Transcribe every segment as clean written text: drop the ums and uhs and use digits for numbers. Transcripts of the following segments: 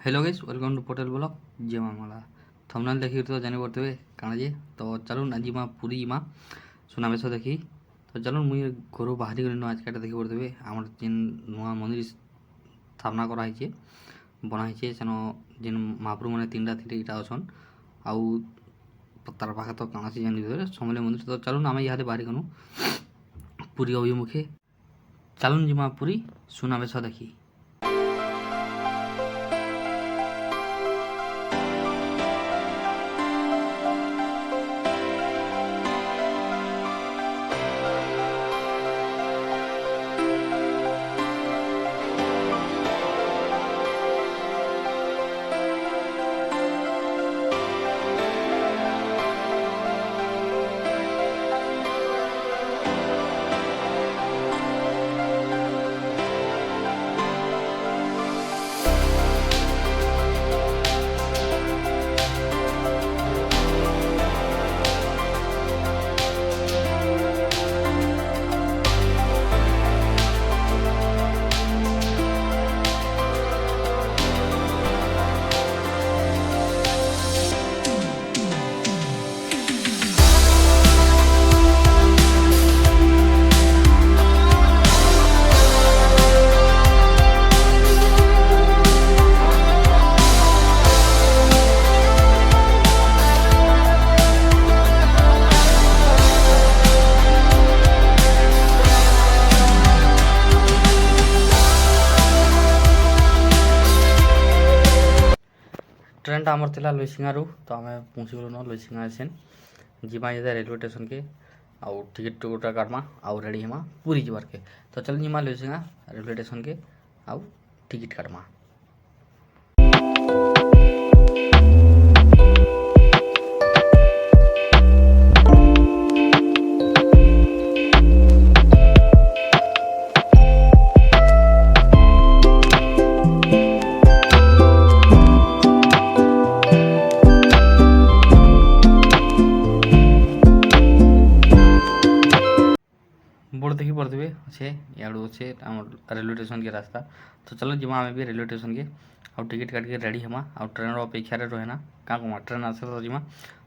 Hello guys, welcome to Patel blog. जय माँ मला थंबनेल देखी तो जानी पड़ते काण जे तो चलून आज माँ पूरी माँ सुनावेश देखी तो चलून मुई घर बाहरी गली आज का देखी पड़ते आम जेन नुआ मंदिर स्थापना कराई बनाई सेन जेन महाप्रभु मैंने तीनटा अच्छन आउ तार पाखे तो काण से जानी समले मंदिर तो चलून आम इहादे बाहरी गनु पूरी अभिमुखे चलून जी माँ पूरी सुनावेश देखी। ट्रेन टा आमर थिला लुइसिंगारू तो आम पहुँची गलु न लुइसिंगा सेन जीमा ये रेलवे स्टेशन के आउ टिकट गोटा काटमा आउ रेडी हेमा पूरी जीवार के तो चल जीमा लुइसिंगा रेलवे स्टेशन के आउ टिकट काटमा। बोर्ड देखी पड़े अच्छे याडू अच्छे रेलवे स्टेशन के रास्ता तो चलो जीमा आम भी रेलवे स्टेशन के आउ टिकट काट के रेडी हेमा आउ ट्रेन अपेक्षा रहे ना क्या कमा ट्रेन आसे तो जीमा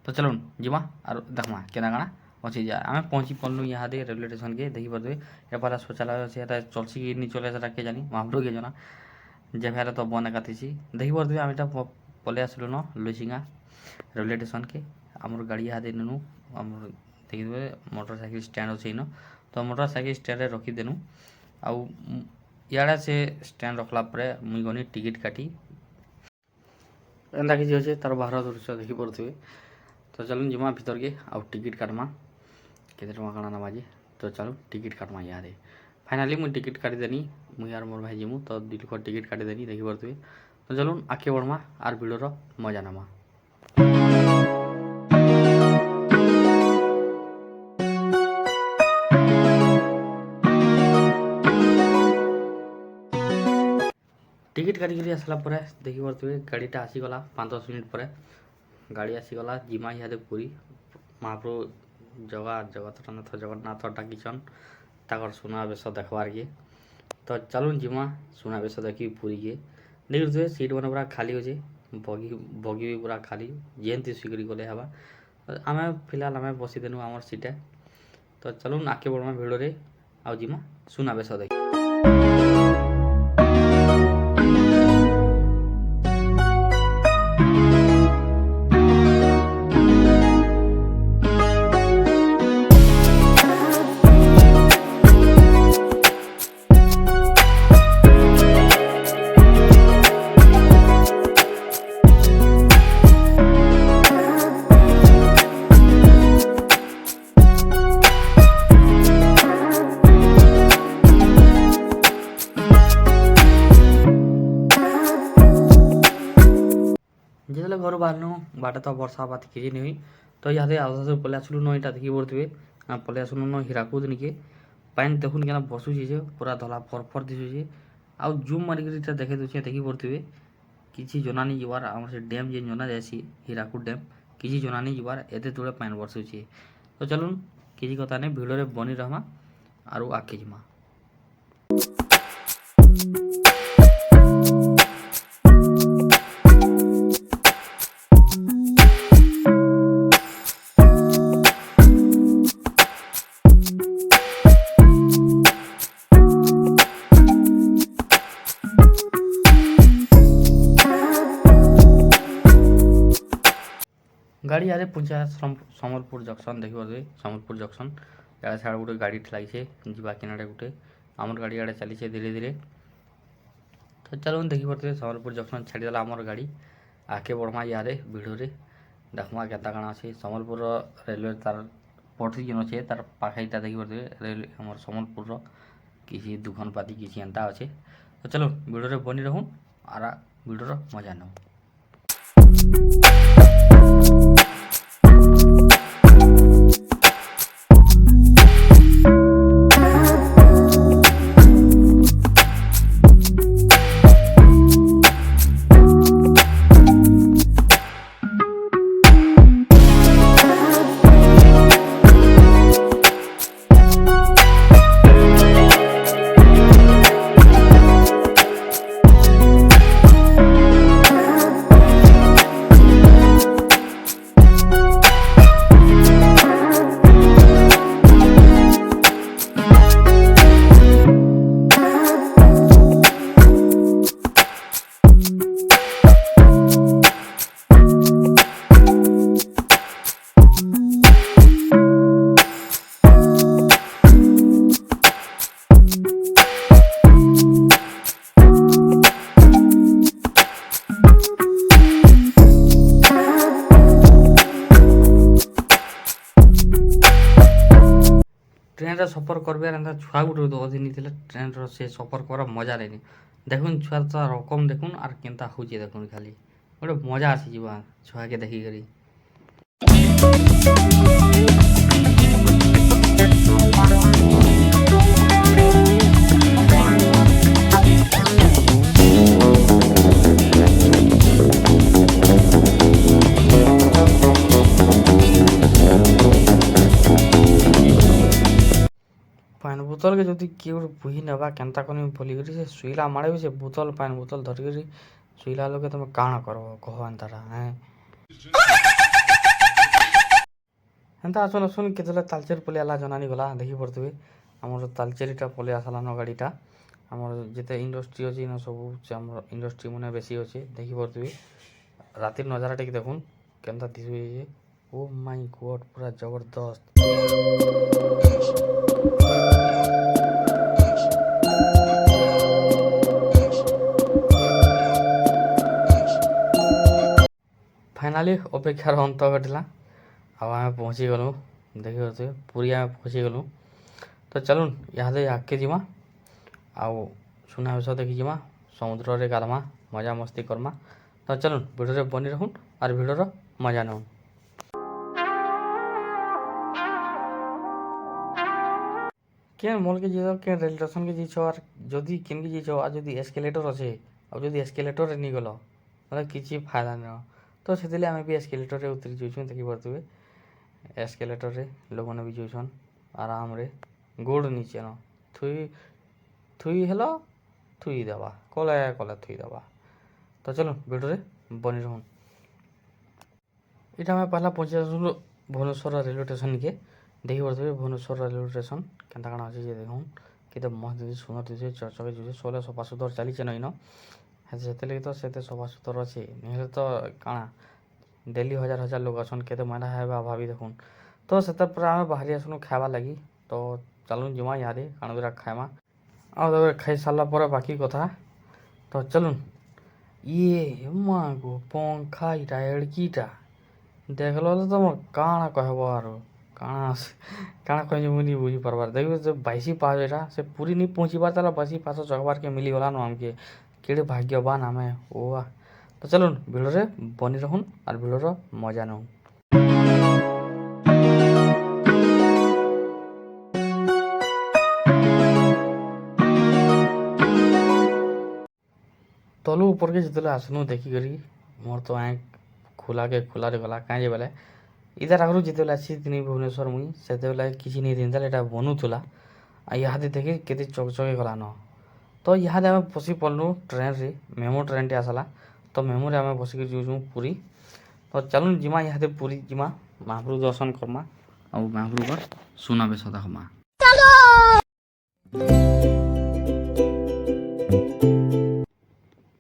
तो चलो जीमा और देखमा केना काଣା अच्छे जा आम पहुँची पड़लु यहाँ दे रेलवे स्टेशन के देखी पड़े एपार शौचालय अच्छे चलसी कि नहीं चले के जानी महाप्रभु के जना जेफार तो बन एकाथी देखी पड़े आम इटा पलि आसलु न लुइसिंगा रेलवे स्टेशन के आमर गाड़ी यहाँ दे नेनु आम देखी मोटरसाइकिल स्टैंड अच्छे न तो मोटरसाइकिल स्टैंड रखीदेनु आउ इे से स्टैंड रखला मुई गनी टिकट काटी एंता किसी अच्छे तार बाहर दृश्य देखी पड़े तो चलो जीमा भीतर के आउ टिकट काटमा केते टका काଣା ना बाजे तो चलो टिकट काटमा यार फाइनाली मुई टिकट काटी देनी मुई यार मोर भाई जीमु तो दुई टिकट काटी देनी देखी पड़े तो चलो आगे बढ़मा आर भिडर मजा नामा। टिकट काटिक आसला देखी पड़े गाड़ीटा आसीगला 5-10 मिनट पर गाड़ी आसीगला जीमा इहादे पूरी महाप्रभु जगन्नाथ जगन्नाथ डाकिछन ताकर सुनावेश देखबार के तो चलो जीमा सुनावेश देखी पूरी के देखी पड़े सीट मैंने पूरा खाली अच्छे बगी भी पूरा खाली जेनती स्वीकृति गले हवा आम फिलहाल आम बसीदेनु आम सीटे तो चलो आगे बढ़मा भिड़े आउ जीमा सुनावेश देखी। जितने घर बाहर बाटे तो वर्षा बात किसी नहीं हुई तो यहाँ आधा से पलि आसलु न यहाँ देखी पड़े पलि आसलु न हीराकुद निके पानी देखुन क्या बसुचे पूरा धला फरफर दिशुचे आउ जूम मारिक देखे दूचे देखी पड़े किसी जना नहीं जबार आम से डैम जे जना जासी हीराकुद डैम किसी जना नहीं जबार एते तोड़े पानी बरसुचे तो चलून किसी कथा नहीं भिड़े बनी रहमा आरु आगे जिमा। गाड़ी आरे पहुँचा सम्बलपुर जंक्शन देखिए सम्बलपुर जंक्शन इड़ा सियाड़े गोटे गाड़ी लगी जा किनारे गोटे आमर गाड़ी आड़े चली धीरे धीरे तो चलो देखिए सम्बलपुर जंक्शन छाड़ीदेला आमर गाड़ी आगे बढ़मा यादे भिडियो देखमा केता काଣା अच्छे सम्बलपुर रेलवे तार पटरी जेन अच्छे तार पाखेटा देखिए रेलवे आम सम्बलपुर किसी दुकान पाती किसी एंता अच्छे तो चलो भिडियो बनी रहूँ आरा भिडियो मजा नौ ट्रेन रे सफर करबे एंता छुआ गुटे अधी नहीं ट्रेन रो से सफर कर मजा लेनी देखुन छुआ तो रकम देखुन आर केनता होचे देखुन खाली गोटे मजा आसी जीवा छुआ के देखी करी पान बोतल के जदि किए बुही नेबा केनता कनी बोलिक से शुइला मारे भी से बोतल पान बोतल धरिक शुइला लोके तुम काण करब कह एंताटा एंता आसन आसन केतले तालचेर पले आला जनानी गला देखि पड़तबे हमर तालचेरीटा पले आसला न गाड़ीटा हमर जेते इंडस्ट्री अछि न सब हमर इंडस्ट्री मने बेसी अछि देखि पड़तबे रातिर नजारा टिक देखुन केनता दिसुए ओ माय गॉड पूरा जबरदस्त फाइनाली अपेक्षार अंत घटला अब आम पहुँची गलु देखिए पूरी आम पहुँची गलु तो चलुन इहादे आगे जीमा आउ सुना विषय देखी जीमा समुद्र रे गाधमा मजा मस्ती करमा तो चलुन भिडियो बनी रहून और भिडियो मजा नौ क्या मॉल के जीत क्या रेल स्टेशन के जीछ और जदि केन के जीछ और जदि एस्केलेटर अच्छे और जदि एस्केलेटर नहीं गल मतलब किसी फायदा नहीं तो से आम भी एस्केलेटर रे उतरी जाऊँ देखी पारे एस्केलेटर रे लोग मैंने भी जाऊन आराम रे गोड़ नीचे न थुई थुई हेल थुई देवा कले कले थुई देवा तो चलो भिडियो बनी रहूँ इटा मैं पहला पहुँचे भुवनेश्वर रेलवे स्टेशन के देखी पारे भुवनेश्वर रेलवे स्टेशन केनता काଣା अच्छे देखूँ कि मस्त दिखे सुंदर दिखे चकचके जुचे सोले सफा सुतर चली नईन से लगे तो से सफा सुतर अच्छे नहीं तो काଣା डेली हजार हजार लोग अच्छन के मैना है भाभी देखुन तो से आम बाहरी आसनु खावा लगी तो चलुन जिमा इहादे काण दुरा खाइमा आ खाई सारा पर बाकी कथा तो चलुन ये माँ गो पंखा इटा एड़कीटा देख लो तो तुम काଣା कहब आर काଣା कह मुझे बुझी पार्बार देखिए जो 22 पास एटा से पूरी नहीं पहुँची बार ताला 22 पास चकबार के मिली गला न आमके केड़े भाग्यवान आमे ओ तो चलो भिडियो बनी रहून और भिडियो मजा नौ तलू ऊपर के जितने आसनु देखिक मोर तो आँख खुला के खुला गला कहीं बेले इधर आगु जिते आसी भुवनेश्वर मुई से किसी नहीं दिन एटा बनूला इहादे देखे के चकचके गला न तो इहादे आम बसी पड़लु ट्रेन रे मेमो ट्रेन टे आसला तो मेमो रे आम बसिक जाऊँ पूरी तो चलुन जिमा इहादे पूरी जिमा महाप्रभु दर्शन करमा और महाप्रभु सुनाबेश देखमा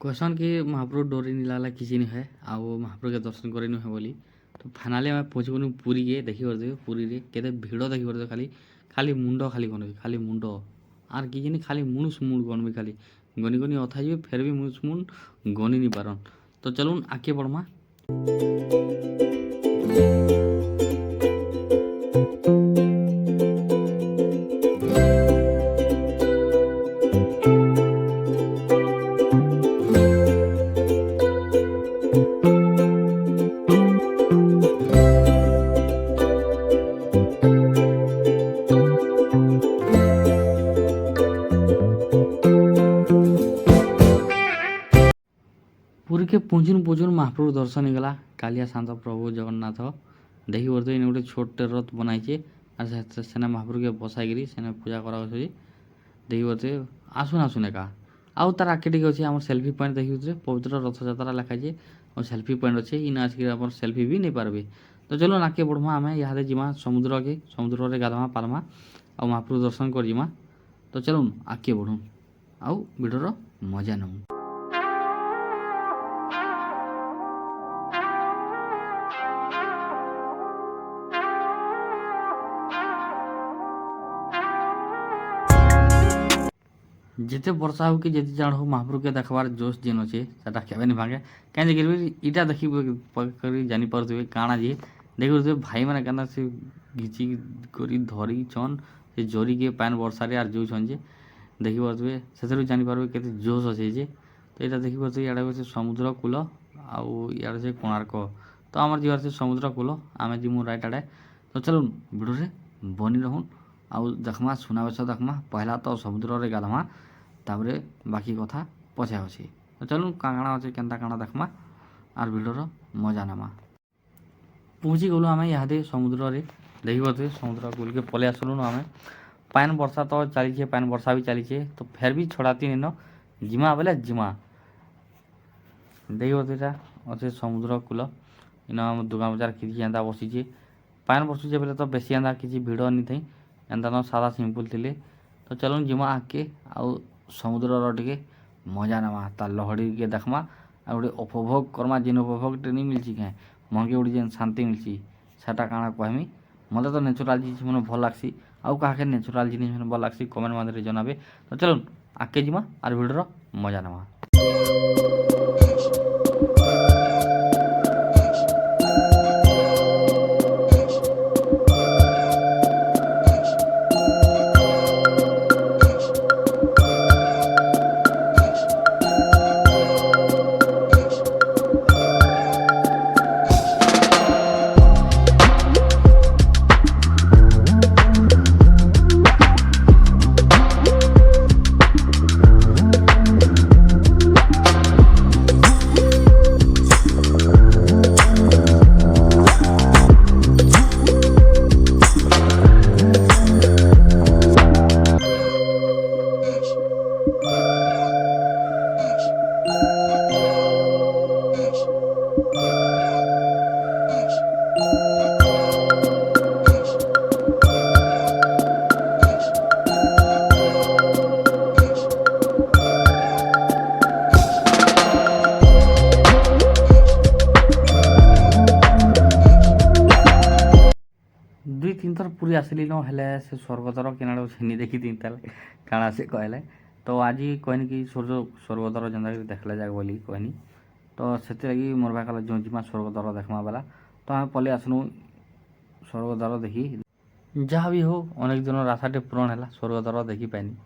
क्वेश्चन कि महाप्रभु डोरी नहीं लागला किसी नहीं है आउ महाप्रभु के दर्शन करे नहीं है बोली तो फाइनाली आम पहुँचगलु पुरी के देखिपे पुरी रे केते भिड़ देखिपे खाली खाली मुंड खाली गणबी खाली मुंड आर कि जानी खाली मुणुस मुण गणबी खाली गनी गनी अथा जी फेर भी मुणुस मुण गनी नहीं पारन। तो चलुन आगे बढ़मा। पुरी के पुंजुन महाप्रभु दर्शन होगा कालिया शांत प्रभु जगन्नाथ देखी पड़े इन गोटे छोटे रथ बनाई सेना महाप्रभु के बसाई सेना पूजा करा देखी पड़े आसुन आसुन एका आउ तार आगे टे अच्छे आम सेल्फी पॉइंट देखिए पवित्र रथ यात्रा लिखाई और सेल्फी पॉइंट अच्छे इन आसिक सेल्फी भी नहीं पार्बे। तो चलो आगे बढ़मा आम इे जीमा समुद्र के समुद्र में गाधमा पारमा आ महाप्रभु दर्शन कर जीमा। तो चलो आगे बढ़ू आउ वीडियोर मजा नऊ। जिते वर्षा हो कि जिते जान हो महाप्रभु के देखबार जोश जेन अच्छे सेटा केवे नहीं भांगे कहीं इटा देखी जानी पारे काଣା जी देखिए भाई मैंने क्या से घिची कर धरी छन से जरी के पैन वर्षा आर जो छन जे देखी पारे से जानी पारे के जोश अच्छे जे। तो यहाँ देखी पारे इे हूँ समुद्र कूल आड़ से कोणार्क तो आम जीवार से समुद्र कूल आम जीमु राइट आड़े। तो चलो वीडियो रे बनी रहून आउ देखमा सुनावेश देखमा पहला तो समुद्र रे गाधमा तापरे बाकी कथा पछे अच्छे। तो चलू काଣା अच्छे केन्ता काଣା देखमा आर वीडियोर मजा नेमा। पहुँची गलु आम इे समुद्र रे देखी पारे समुद्र कूल के पलि आसलु आम पैन वर्षा तो चलीचे पैन वर्षा भी चलीचे तो फेर भी छड़ाती इन जिमा बेले जिमा देखी पारे अच्छे समुद्र कूल इन दुकान बजार किसी एंता बसीचे पैन बसुचे बेले तो बेसी एंता किसी भिड़ नहीं थी एंता न सादा सिंपल थे। तो चलो जिमा आके आउ समुद्र टे मजा नेमा तार लहड़ी के देखमा आ गोटे उपभोग करमा जिन उपभोग टे नहीं मिलची क्या मन के गोटे जेन शांति मिलची सेटा काଣା कहमी मत तो नेचुराल जिनिस मैंने भल लगसी आउ क्या नेचुराल जिनिस मैंने भल लगसी कमेंट माध्यम जनाबे। तो चलो आगे जिमा आर वीडियोर मजा नेमा। दुई तीन थर पूरी आसली न हेले से स्वर्गद्वार केनाड़ छेनी देखी तीन ताल काଣା से कहले। तो आज कहनी कि स्वर्गद्वार जेनता देखला जाए बोली कहनी तो से लगी मोर भाई जो जिमा स्वर्गद्वार देखमा बेला तो आम पलि आसनु स्वर्गद्वार देखी जहाँ भी हो अनेक दिन आशाटे पूरण है स्वर्गद्वार देखी पानी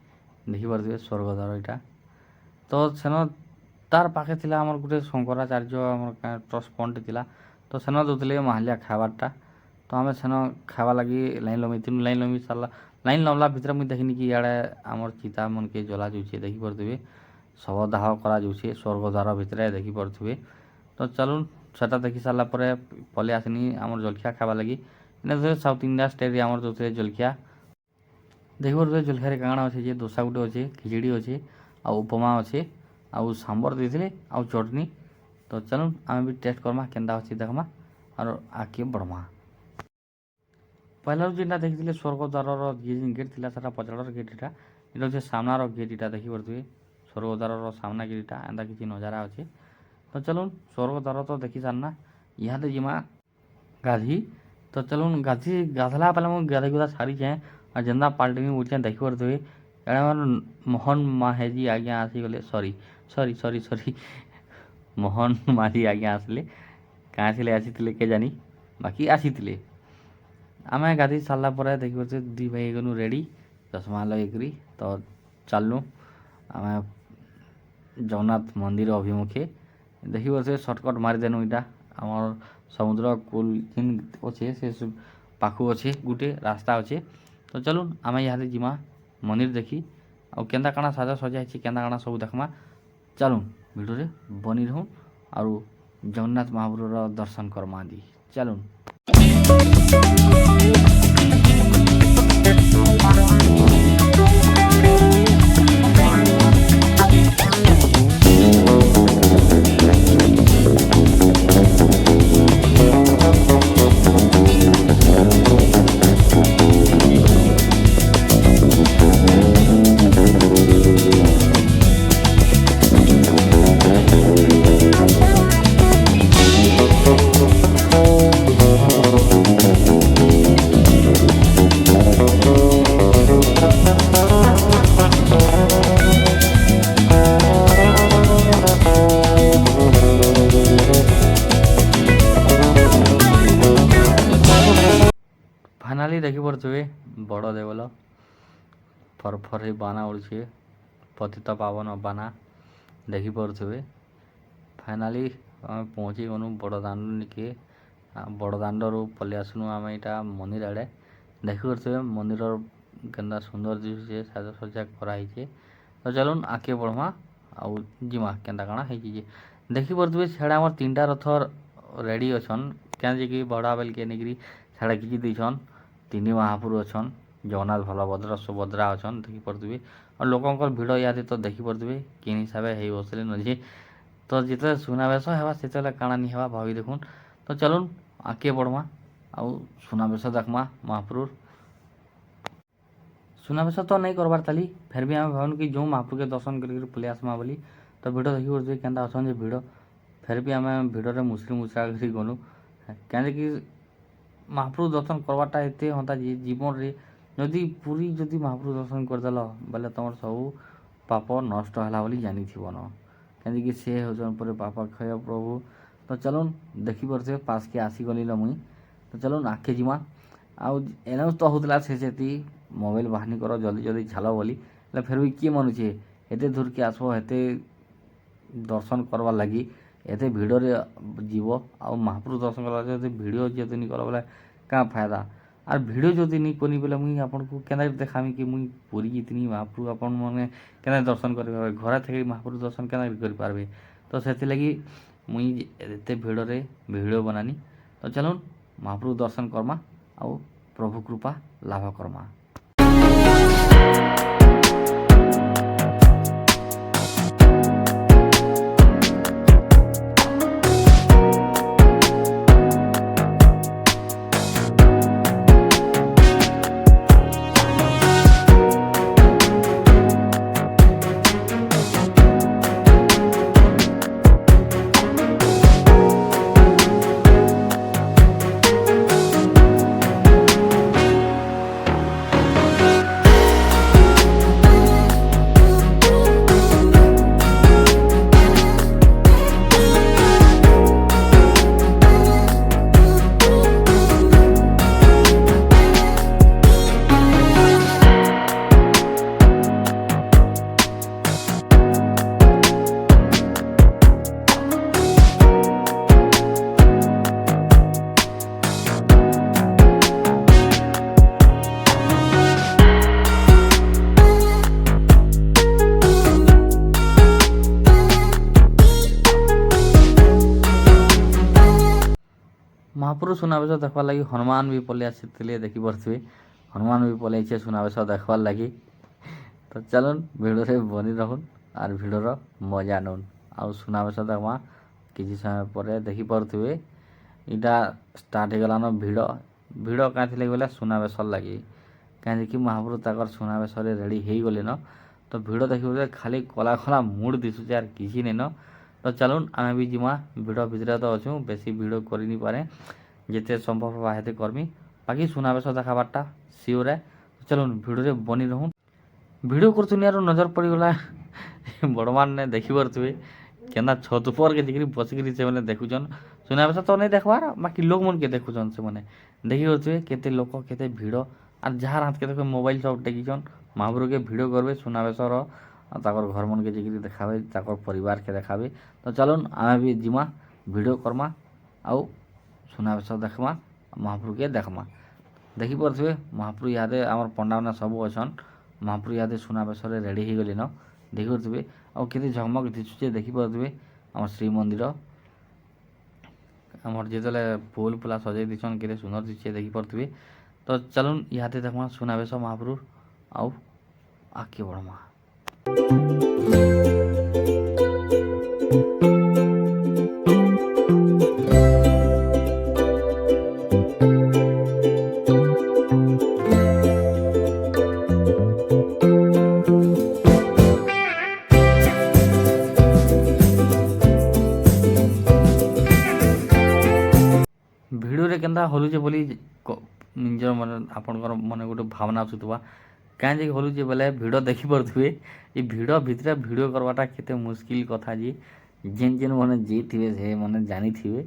देखी पारे स्वर्गद्वार यहाँ। तो सेन तार पाखे थी आम गोटे शंकराचार्य आम ट्रस्ट फंड थी तो सेन दौले माहालिया खाबारटा तो आम सेन खावा लगी लाइन लमेथु लाइन लमी सारा लाइन लमला भितर मुझे देखनी कि इे आमर चिता मन के जला जाऊे देखी पारे शव दाह करा स्वर्गद्वार भितर देखी पारे। तो चलून सेटा देखी सारापर पलि आसनी आम जलखिया खावा लगी इन साउथ इंडिया स्टेट आम जो जलखिया देखी पारे जलखिया काଣା अच्छे दोसा गुटे अच्छे खिचड़ी अच्छे आ उपमा अच्छे आउ सांबर देते आउ चटनी। तो चलून आम भी टेस्ट करमा केन्ता अच्छे देखमा और आगे बढ़मा। पहला जेनटा देखी स्वर्गद्वार गेट थी पचाड़ गेट यहाँ ये हूँ सामनार गेट यहाँ देखी पारे स्वर्गद्वार सामना गेट यहाँ एंता किसी नजारा अच्छे। तो चलो स्वर्गद्वार तो देखी सारना यहाँ जिमा ଗାଧି। ତ ଚଲୁନ୍ ଗାଧଲା ବେଲେ ମୁଁ ଗାଧେଇ ଗୁଧା ସାରିଛେଁ ଆଉ ଯେନ୍ତା ପାଲ୍ଟିନି ଉଠ୍ଛେଁ ଦେଖିପାରୁଥିବେ। ଏଣେ ଆମର ମୋହନ ମାଝି ଆଜ୍ଞା ଆସିଗଲେ, ସରି ମୋହନ ମାଝି ଆଜ୍ଞା ଆସିଲେ। କାଁ ଥିଲେ ଆସିଥିଲେ କେଜାନି, ବାକି ଆସିଥିଲେ। ଆମେ ଗାଧେଇ ସାରିଲା ପରେ ଦେଖିପାରୁଛେ ଦୁଇ ଭାଇ ହେଇଗଲୁ ରେଡ଼ି ଚଷମା ଲଗେଇକରି। ତ ଚାଲୁ ଆମେ ଜଗନ୍ନାଥ ମନ୍ଦିର ଅଭିମୁଖେ। ଦେଖିପାରୁଛେ ସର୍ଟକଟ୍ ମାରିଦେନୁ ଇଟା ଆମର୍ ସମୁଦ୍ର କୂଲ୍ ଯେନ୍ ଅଛେ ସେ ପାଖକୁ ଅଛେ ଗୁଟେ ରାସ୍ତା ଅଛେ। ତ ଚଲୁନ୍ ଆମେ ଇହାଦେ ଯିମା ମନ୍ଦିର ଦେଖି ଆଉ କେନ୍ତା କାଣା ସାଜସଜା ହେଇଛେ କେନ୍ତା କାଣା ସବୁ ଦେଖ୍ମା। ଚାଲୁନ୍ ଭିଡ଼ିଓରେ ବନି ରହୁନ୍ ଆଉ ଜଗନ୍ନାଥ ମହାପ୍ରଭୁର ଦର୍ଶନ କର୍ମା ଆଜି। ଚାଲୁନ୍। फाइनाली ଦେଖିପାରୁଥିବେ ବଡ଼ ଦେଉଳ ଫରଫରେ ବାନା ଉଡ଼ୁଛେ, ପତିତ ପାବନ ବାନା ଦେଖିପାରୁଥିବେ। ଫାଇନାଲି ଆମେ ପହଞ୍ଚି ଗଲୁ ବଡ଼ଦାଣ୍ଡନିକେ। ବଡ଼ଦାଣ୍ଡରୁ ପଲେଇ ଆସିଲୁ ଆମେ ଇଟା ମନ୍ଦିର ଆଡ଼େ। ଦେଖିପାରୁଥିବେ ମନ୍ଦିରର କେନ୍ତା ସୁନ୍ଦର ଦିଶୁଛେ, ସାଜସଜ୍ଜା କରାହେଇଛେ। ତ ଚାଲୁନ୍ ଆଗ୍କେ ବଢ଼୍ମା ଆଉ ଯିମା କେନ୍ତା କାଣା ହେଇଛେ ଯେ। ଦେଖିପାରୁଥିବେ ସିଆଡ଼େ ଆମର 3ଟା ରଥ ରେଡ଼ି ଅଛନ୍, କେଁ ଯେକି ବଡ଼ା ବେଲ୍କେ ନେଇକିରି ସିଆଡ଼େ ଖିଚି ଦେଇଛନ୍। 3 ମହାପୁରୁ ଅଛନ୍, ଜଗନ୍ନାଥ ବଳଭଦ୍ର ସୁଭଦ୍ରା ଅଛନ୍ ଦେଖିପାରୁଥିବେ। ଆଉ ଲୋକଙ୍କର ଭିଡ଼ ଇହାଦେ ତ ଦେଖିପାରୁଥିବେ କେନ୍ ହିସାବେ ହେଇ ବସ୍ଲେନ ଯେ। ତ ଯେତେବେଳେ ସୁନାବେଶ ହେବା ସେତେବେଳେ କାଣା ନି ହେବା ଭାବି ଦେଖୁନ୍। ତ ଚଲୁନ୍ ଆଗ୍କେ ବଢ଼୍ମା ଆଉ ସୁନାବେଶ ଦେଖ୍ମା ମହାପ୍ରଭୁର୍। ସୁନାବେଶ ତ ନାଇଁ କର୍ବାର୍ ତାଲି, ଫେର୍ ବି ଆମେ ଭାବ୍ନୁ କି ଯୋଉ ମହାପ୍ରଭୁକେ ଦର୍ଶନ କରିକିରି ପଲେଇ ଆସ୍ମା ବୋଲି। ତ ଭିଡ଼ ଦେଖିପାରୁଥିବେ କେନ୍ତା ଅଛନ୍ ଯେ ଭିଡ଼। ଫେର୍ ବି ଆମେ ଭିଡ଼ରେ ମୁସ୍ରି ମୁସ୍ରା କରି ଗଲୁ, କେଁ ଯେକି ମହାପ୍ରଭୁ ଦର୍ଶନ କର୍ବାର୍ଟା ଏତେ ହନ୍ତା ଯେ ଜୀବନରେ ଯଦି ପୁରୀ ଯଦି ମହାପ୍ରଭୁ ଦର୍ଶନ କରିଦେଲ ବେଲେ ତମର ସବୁ ପାପ ନଷ୍ଟ ହେଲା ବୋଲି ଜାନିଥିବନ। କେଁ ଯେକି ସେ ହେଉଛନ୍ ପରେ ପାପକ୍ଷୟ ପ୍ରଭୁ। ତ ଚଲୁନ୍ ଦେଖିପାରୁଥିବେ ପାସ୍କେ ଆସିଗଲିନ ମୁଇଁ। ତ ଚଲୁନ୍ ଆଗ୍କେ ଯିମା ଆଉ ଏନୁ ତ ହଉଥିଲା ସେତି ମୋବାଇଲ୍ ବାହାନି କର ଜଲ୍ଦି ଛାଲ ବୋଲି। ହେଲେ ଫେର୍ ବି କିଏ ମାନୁଛେ, ଏତେ ଦୂର୍କେ ଆସ୍ବ ଏତେ ଦର୍ଶନ କର୍ବାର୍ ଲାଗି ଏତେ ଭିଡ଼ରେ ଯିବ ଆଉ ମହାପ୍ରଭୁ ଦର୍ଶନ କର୍ବା ଯଦି ଭିଡ଼ିଓ ଯଦି ନି କର ବେଲେ କାଁ ଫାଇଦା। ଆର୍ ଭିଡ଼ିଓ ଯଦି ନି କନି ବେଲେ ମୁଇଁ ଆପଣଙ୍କୁ କେନ୍ତା ଦେखाମି କି ମୁଇଁ ପୁରୀ ଯାଇଥିଲି ମହାପ୍ରଭୁ ଆପଣମାନେ କେନ୍ତା ଦର୍ଶନ କରିପାର୍ବେ, ଘରେ ଥାଇ ମହାପ୍ରଭୁ ଦର୍ଶନ କେନ୍ତା କରିପାର୍ବେ। ତ ସେଥିଲାଗି ମୁଇଁ ଏତେ ଭିଡ଼ରେ ଭିଡ଼ିଓ ବନାନି। ତ ଚଲୁନ୍ ମହାପ୍ରଭୁ ଦର୍ଶନ କର୍ମା ଆଉ ପ୍ରଭୁ କୃପା ଲାଭ କର୍ମା। ମହାପ୍ରଭୁ ସୁନାବେଶ ଦେଖ୍ବାର୍ ଲାଗି ହନୁମାନ ବି ପଲେଇ ଆସିଥିଲେ ଦେଖିପାରୁଥିବେ। ହନୁମାନ ବି ପଲେଇଛେ ସୁନାବେଶ ଦେଖ୍ବାର୍ ଲାଗି। ତ ଚାଲୁନ୍ ଭିଡ଼ରେ ବନି ରହୁନ୍ ଆର୍ ଭିଡ଼ର ମଜା ନଉନ୍ ଆଉ ସୁନାବେଶ ଦେଖ୍ମା କିଛି ସମୟ ପରେ। ଦେଖିପାରୁଥିବେ ଇଟା ଷ୍ଟାର୍ଟ ହେଇଗଲାନ ଭିଡ଼ କାଁ ଥିଲେ ବେଲେ ସୁନାବେଶର୍ ଲାଗି। କାହିଁକି ମହାପ୍ରଭୁ ତାକର୍ ସୁନାବେଶରେ ରେଡ଼ି ହେଇଗଲେନ। ତ ଭିଡ଼ ଦେଖିପାରୁଥିବେ ଖାଲି କଲା ମୁଡ଼୍ ଦିଶୁଛେ ଆର୍ କିଛି ନେଇନ। ତ ଚାଲୁନ୍ ଆମେ ବି ଯିମା ଭିଡ଼ ଭିତ୍ରେ ତ ଅଛୁଁ, ବେଶୀ ଭିଡ଼ କରିନି ପାରେ। যেতে সম্ভব হবা হেতে করমি বাকি সুনাবেশ দেখাবারটা সিওর চলুন ভিডিওরে বনি রহুন ভিডিও করতুনি আর নজর পড়িগলা বড়মানে ଦେଖିପାରୁଥିବେ କେନ୍ତା ଛତ୍ ଉପରକେ ଯାଇକିରି ବସିକିରି ସେମାନେ ଦେଖୁଛନ୍ ସୁନାବେଶ ତ ନାଇଁ ଦେଖବାର୍ ବାକି ଲୋକମାନକେ ଦେଖୁଛନ୍ ସେମାନେ ଦେଖିପାରୁଥିବେ କେତେ ଲୋକ କେତେ ଭିଡ଼ আর যাহার হাতকে দেখবে মোবাইল সব টেকিছন মহাপ্রভুকে ভিডিও করবে সুনাবেশর তাকর ঘর মনকে যাইকি দেখাবে তাকর পরিবারকে দেখাবে তো চলুন আমি বি জিমা ভিডিও করমা আউ সুনাবেশ দেখমা মহাপ্রভুকে দেখমা ଦେଖିପାରୁଥିବେ ମହାପ୍ରଭୁ ଇହାଦେ ଆମର ପଣ୍ଡାମାନେ ସବୁ ଅଛନ୍ ମହାପ୍ରଭୁ ଇହାଦେ ସୁନାବେଶରେ ରେଡ଼ି ହେଇଗଲେନ ଦେଖିପାରୁଥିବେ ଆଉ କେତେ ଝକମକ ଦିଶୁଛେ ଦେଖିପାରୁଥିବେ ଆମର ଶ୍ରୀମନ୍ଦିର ଆମର ଯେତେବେଳେ ଫୁଲ ଫୁଲା ସଜେଇ ଦେଇଛନ୍ କେତେ ସୁନ୍ଦର ଦିଶୁଛେ ଦେଖିପାରୁଥିବେ ତ ଚାଲୁନ୍ ଇହାଦେ ଦେଖମା ସୁନାବେଶ ମହାପ୍ରଭୁ ଆଉ ଆଗ୍କେ ବଢ଼ମା ଭିଡ଼ିଓରେ କେନ୍ତା ହଲୁଛେ ବୋଲି ନିଜର ମନେ ଆପଣଙ୍କର ମନେ ଗୋଟେ ଭାବନା ଆସୁଥିବା କାଁ ଯେ ହଲୁଛେ ବେଲେ ଭିଡ଼ ଦେଖିପାରୁଥିବେ ଏ ଭିଡ଼ ଭିତରେ ଭିଡ଼ିଓ କରବାଟା କେତେ ମୁସ୍କିଲ କଥା ଯେ ଯେନ୍ ଯେନ୍ ମାନେ ଯାଇଥିବେ ସେ ମାନେ ଜାଣିଥିବେ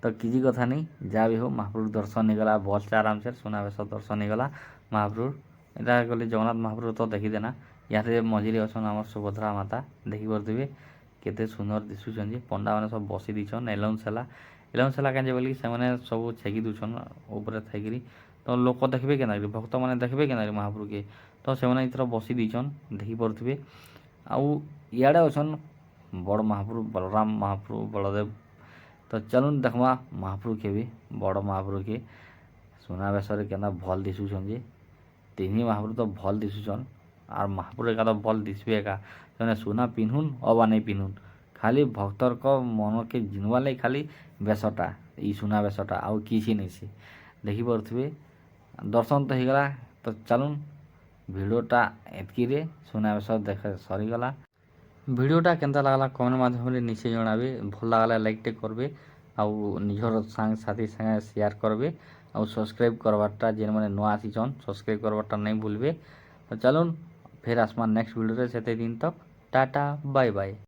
ତ କିଛି କଥା ନାଇଁ ଯାହା ବି ହଉ ମହାପ୍ରଭୁ ଦର୍ଶନ ହେଇଗଲା ଭଲସେ ଆରାମସେ ସୁନାବେଶ ଦର୍ଶନ ହେଇଗଲା ମହାପ୍ରଭୁ ଏଇଟା ଗଲେ ଜଗନ୍ନାଥ ମହାପ୍ରଭୁ ତ ଦେଖିଦେନା ଇହାଦେ ମଝିରେ ଅଛନ୍ ଆମର ସୁଭଦ୍ରା ମାତା ଦେଖିପାରୁଥିବେ କେତେ ସୁନ୍ଦର ଦିଶୁଛନ୍ ଯେ ପଣ୍ଡାମାନେ ସବୁ ବସି ଦେଇଛନ୍ ଏଲାଉନ୍ସ ହେଲା କାଁ ଯେ ବୋଲିକି ସେମାନେ ସବୁ ଛେକି ଦେଉଛନ୍ ଉପରେ ଥାଇକିରି ତ ଲୋକ ଦେଖିବେ କେନ୍ତାକରି ଭକ୍ତମାନେ ଦେଖିବେ କେନ୍ତାକରି ମହାପ୍ରଭୁକେ ତ ସେମାନେ ଏଥର ବସି ଦେଇଛନ୍ ଦେଖିପାରୁଥିବେ ଆଉ ଇଆଡ଼େ ଅଛନ୍ ବଡ଼ ମହାପ୍ରଭୁ ବଳରାମ ମହାପ୍ରଭୁ ବଳଦେବ ତ ଚାଲୁନ୍ ଦେଖମା ମହାପ୍ରଭୁକେ ବି ବଡ଼ ମହାପ୍ରଭୁକେ ସୁନାବେଶରେ କେନ୍ତା ଭଲ୍ ଦିଶୁଛନ୍ ଯେ ତିନି ମହାପ୍ରଭୁ ତ ଭଲ୍ ଦିଶୁଛନ୍ ଆର୍ ମହାପ୍ରଭୁ ଏକା ତ ଭଲ୍ ଦିଶବେ ଏକା ସେମାନେ ସୁନା ପିନ୍ଧୁନ୍ ଅବା ନାଇଁ ପିନ୍ଧୁନ୍ ଖାଲି ଭକ୍ତରକ ମନକେ ଜିନବାର୍ ଲାଗି ଖାଲି ବେଶଟା ଇ ସୁନାବେଶଟା ଆଉ କିଛି ନାଇଁ ସେ ଦେଖିପାରୁଥିବେ ଦର୍ଶନ ତ ହେଇଗଲା ତ ଚାଲୁନ୍ ଭିଡ଼ିଓଟା ଏତ୍କିରେ ସୁନାବେଶ ଦେଖ ସରିଗଲା ଭିଡ଼ିଓଟା କେନ୍ତା ଲାଗ୍ଲା କମେଣ୍ଟ ମାଧ୍ୟମରେ ନିଶ୍ଚୟ ଜଣାବେ ଭଲ ଲାଗ୍ଲା ଲାଇକ୍ଟେ କରବେ ଆଉ ନିଜର ସାଙ୍ଗସାଥି ସାଙ୍ଗେ ସେୟାର କରବେ ଆଉ ସବସ୍କ୍ରାଇବ୍ କରବାରଟା ଯେନ୍ମାନେ ନୂଆ ଆସିଛନ୍ ସବସ୍କ୍ରାଇବ୍ କରବାରଟା ନାଇଁ ଭୁଲବେ ତ ଚାଲୁନ୍ ଫେର୍ ଆସମା ନେକ୍ସଟ ଭିଡ଼ିଓରେ ସେତେ ଦିନ ତକ୍ टाटा बाय बाय।